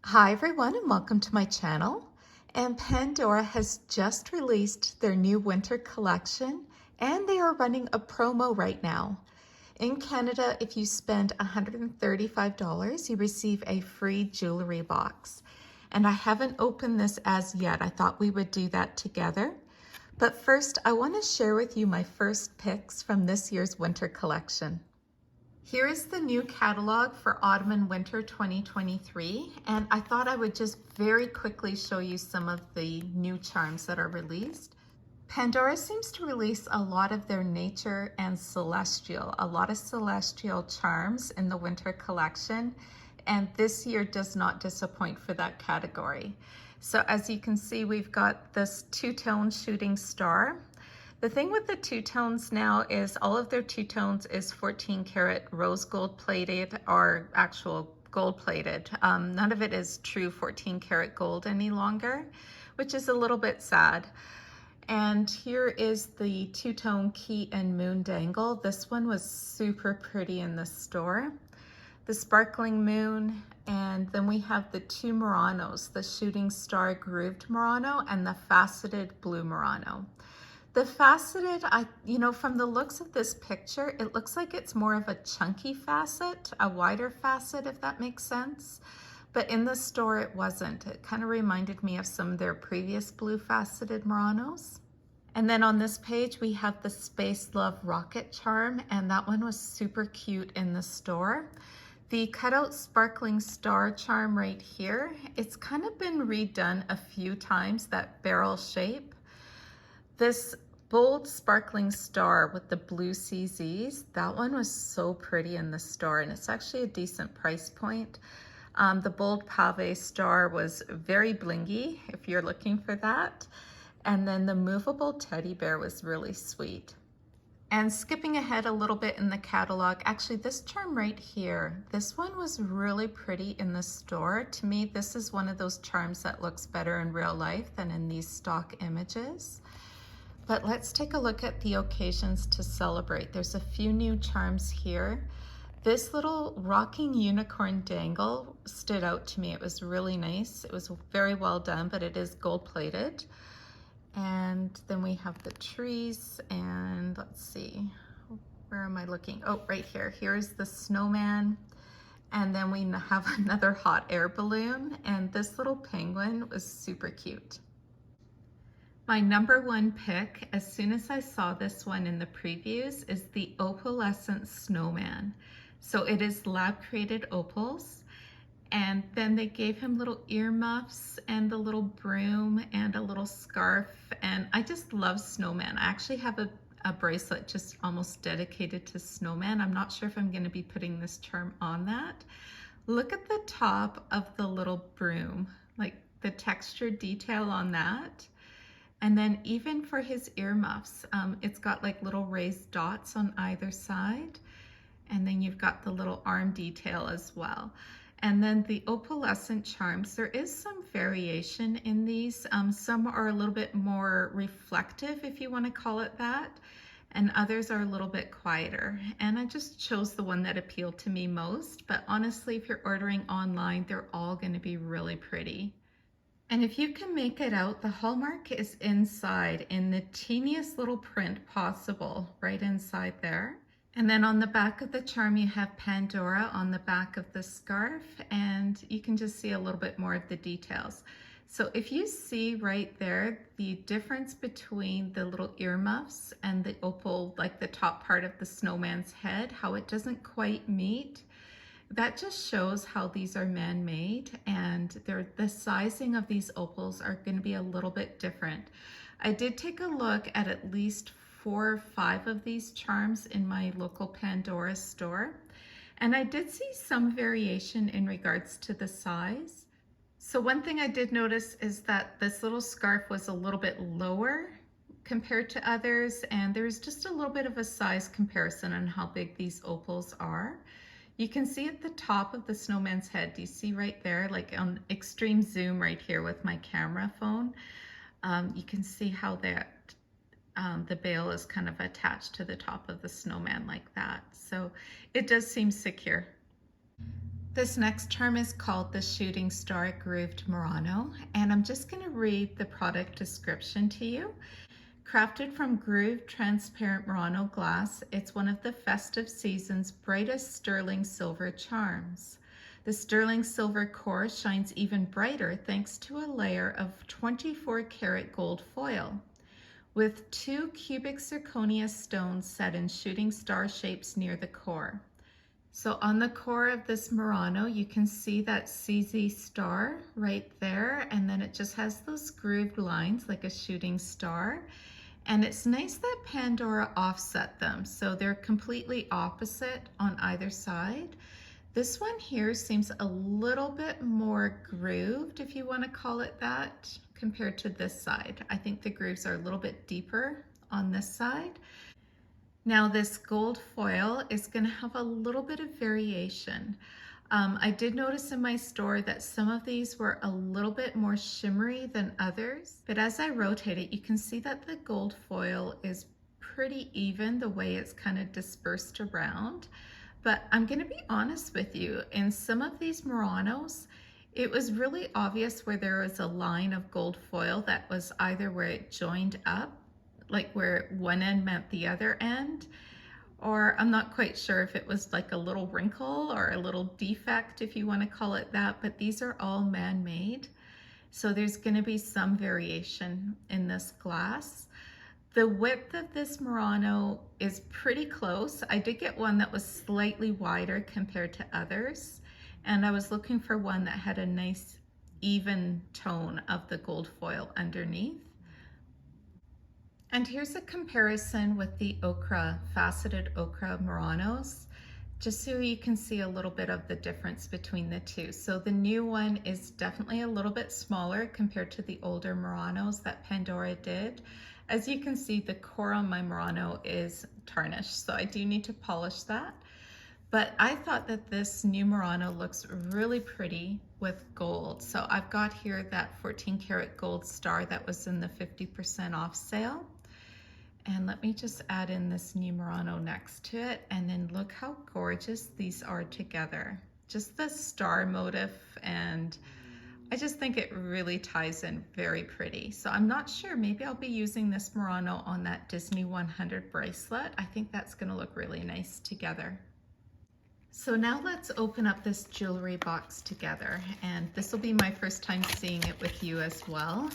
Hi everyone and welcome to my channel. And Pandora has just released their new winter collection and they are running a promo right now. In Canada, if you spend $135, you receive a free jewelry box. And I haven't opened this as yet. I thought we would do that together. But first, I want to share with you my first picks from this year's winter collection. Here is the new catalog for autumn and winter 2023, and I thought I would just very quickly show you some of the new charms that are released. Pandora seems to release a lot of their nature and celestial, a lot of celestial charms in the winter collection, and this year does not disappoint for that category. So as you can see, we've got this two-tone shooting star. The thing with the two-tones now is all of their two-tones is 14 karat rose gold plated or actual gold plated. None of it is true 14 karat gold any longer, which is a little bit sad. And here is the two-tone key and moon dangle. This one was super pretty in the store. The sparkling moon, and then we have the two Muranos, the shooting star grooved Murano and the faceted blue Murano. The faceted, from the looks of this picture, it looks like it's more of a chunky facet, a wider facet, if that makes sense. But in the store, it wasn't. It kind of reminded me of some of their previous blue faceted Muranos. And then on this page, we have the Space Love Rocket Charm, and that one was super cute in the store. The cutout sparkling star charm right here, it's kind of been redone a few times, that barrel shape. This bold sparkling star with the blue CZs, that one was so pretty in the store, and it's actually a decent price point. The bold pave star was very blingy if you're looking for that. And then the movable teddy bear was really sweet. And skipping ahead a little bit in the catalog, actually this charm right here, this one was really pretty in the store. To me, this is one of those charms that looks better in real life than in these stock images. But let's take a look at the occasions to celebrate. There's a few new charms here. This little rocking unicorn dangle stood out to me. It was really nice. It was very well done, but it is gold plated. And then we have the trees, and let's see, where am I looking? Oh, right here. Here's the snowman. And then we have another hot air balloon, and this little penguin was super cute. My number one pick, as soon as I saw this one in the previews, is the Opalescent Snowman. So it is lab created opals, and then they gave him little earmuffs and the little broom and a little scarf, and I just love snowman. I actually have a bracelet just almost dedicated to snowman. I'm not sure if I'm going to be putting this charm on that. Look at the top of the little broom, like the textured detail on that. And then even for his earmuffs, it's got like little raised dots on either side. And then you've got the little arm detail as well. And then the opalescent charms, there is some variation in these. Some are a little bit more reflective, if you want to call it that, and others are a little bit quieter. And I just chose the one that appealed to me most. But honestly, if you're ordering online, they're all going to be really pretty. And if you can make it out, the hallmark is inside in the teeniest little print possible, right inside there. And then on the back of the charm, you have Pandora on the back of the scarf, and you can just see a little bit more of the details. So if you see right there, the difference between the little earmuffs and the opal, like the top part of the snowman's head, how it doesn't quite meet, that just shows how these are man-made, and the sizing of these opals are going to be a little bit different. I did take a look at least 4 or 5 of these charms in my local Pandora store, and I did see some variation in regards to the size. So one thing I did notice is that this little scarf was a little bit lower compared to others, and there's just a little bit of a size comparison on how big these opals are. You can see at the top of the snowman's head, do you see right there, like on extreme zoom right here with my camera phone, you can see how that the bail is kind of attached to the top of the snowman like that. So it does seem secure. This next charm is called the Shooting Star Grooved Murano, and I'm just going to read the product description to you. Crafted from grooved transparent Murano glass, it's one of the festive season's brightest sterling silver charms. The sterling silver core shines even brighter thanks to a layer of 24 karat gold foil, with 2 cubic zirconia stones set in shooting star shapes near the core. So on the core of this Murano, you can see that CZ star right there, and then it just has those grooved lines like a shooting star. And it's nice that Pandora offset them, so they're completely opposite on either side. This one here seems a little bit more grooved, if you want to call it that, compared to this side. I think the grooves are a little bit deeper on this side. Now this gold foil is going to have a little bit of variation. I did notice in my store that some of these were a little bit more shimmery than others, but as I rotate it, you can see that the gold foil is pretty even the way it's kind of dispersed around. But I'm going to be honest with you, in some of these Muranos, it was really obvious where there was a line of gold foil that was either where it joined up, like where one end met the other end, or I'm not quite sure if it was like a little wrinkle or a little defect, if you want to call it that, but these are all man-made. So there's going to be some variation in this glass. The width of this Murano is pretty close. I did get one that was slightly wider compared to others, and I was looking for one that had a nice even tone of the gold foil underneath. And here's a comparison with the ochre, faceted ochre Muranos, just so you can see a little bit of the difference between the two. So the new one is definitely a little bit smaller compared to the older Muranos that Pandora did. As you can see, the core on my Murano is tarnished, so I do need to polish that. But I thought that this new Murano looks really pretty with gold. So I've got here that 14 karat gold star that was in the 50% off sale. And let me just add in this new Murano next to it, and then look how gorgeous these are together. Just the star motif, and I just think it really ties in very pretty. So I'm not sure, maybe I'll be using this Murano on that Disney 100 bracelet. I think that's gonna look really nice together. So now let's open up this jewelry box together, and this will be my first time seeing it with you as well.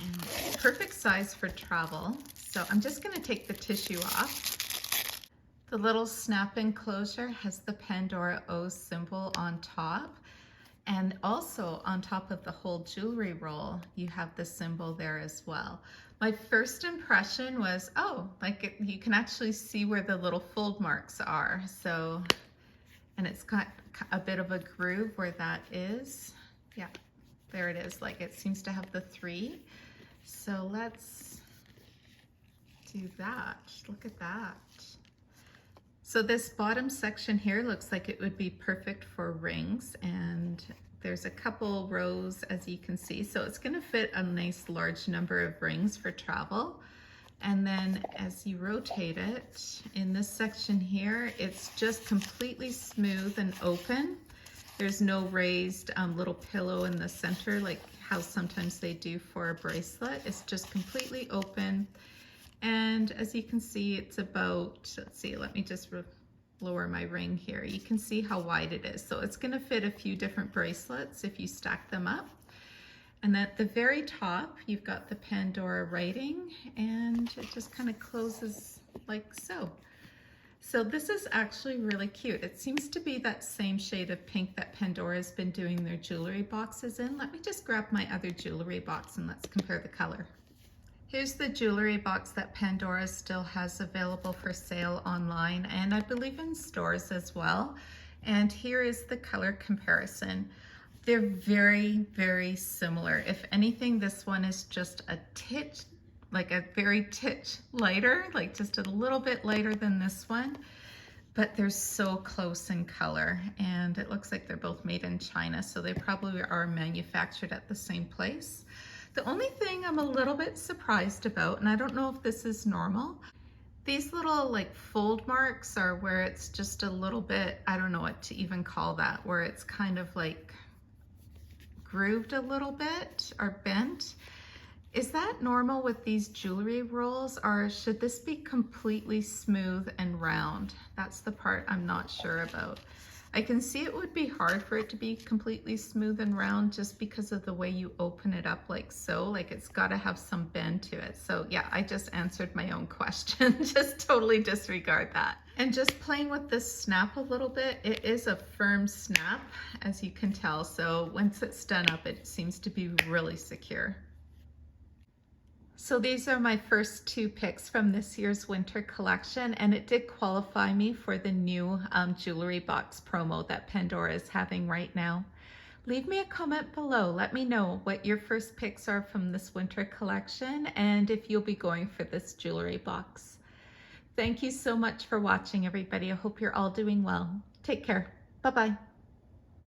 And perfect size for travel. So I'm just going to take the tissue off. The little snap-in closure has the Pandora O symbol on top, and also on top of the whole jewelry roll you have the symbol there as well. My first impression was, oh, like you can actually see where the little fold marks are. So, and it's got a bit of a groove where that is. Yeah, there it is. Like it seems to have the 3. So let's do that. Look at that. So this bottom section here looks like it would be perfect for rings, and there's a couple rows as you can see. So it's going to fit a nice large number of rings for travel. And then as you rotate it in this section here, it's just completely smooth and open. There's no raised little pillow in the center like how sometimes they do for a bracelet. It's just completely open. And as you can see, it's about, let's see, let me just lower my ring here. You can see how wide it is. So it's going to fit a few different bracelets if you stack them up. And at the very top, you've got the Pandora writing, and it just kind of closes like so. So this is actually really cute. It seems to be that same shade of pink that Pandora's been doing their jewelry boxes in. Let me just grab my other jewelry box and let's compare the color. Here's the jewelry box that Pandora still has available for sale online, and I believe in stores as well. And here is the color comparison. They're very, very similar. If anything, this one is just a titch, like a very titch lighter, like just a little bit lighter than this one, but they're so close in color, and it looks like they're both made in China, so they probably are manufactured at the same place. The only thing I'm a little bit surprised about, and I don't know if this is normal, These little like fold marks are where it's just a little bit, I don't know what to even call that, where it's kind of like grooved a little bit or bent. Is that normal with these jewelry rolls, or should this be completely smooth and round? That's the part I'm not sure about. I can see it would be hard for it to be completely smooth and round just because of the way you open it up like so, like it's gotta have some bend to it. So yeah, I just answered my own question. Just totally disregard that. And just playing with this snap a little bit, it is a firm snap, as you can tell. So once it's done up, it seems to be really secure. So these are my first two picks from this year's winter collection, and it did qualify me for the new jewelry box promo that Pandora is having right now. Leave me a comment below. Let me know what your first picks are from this winter collection and if you'll be going for this jewelry box. Thank you so much for watching, everybody. I hope you're all doing well. Take care. Bye-bye.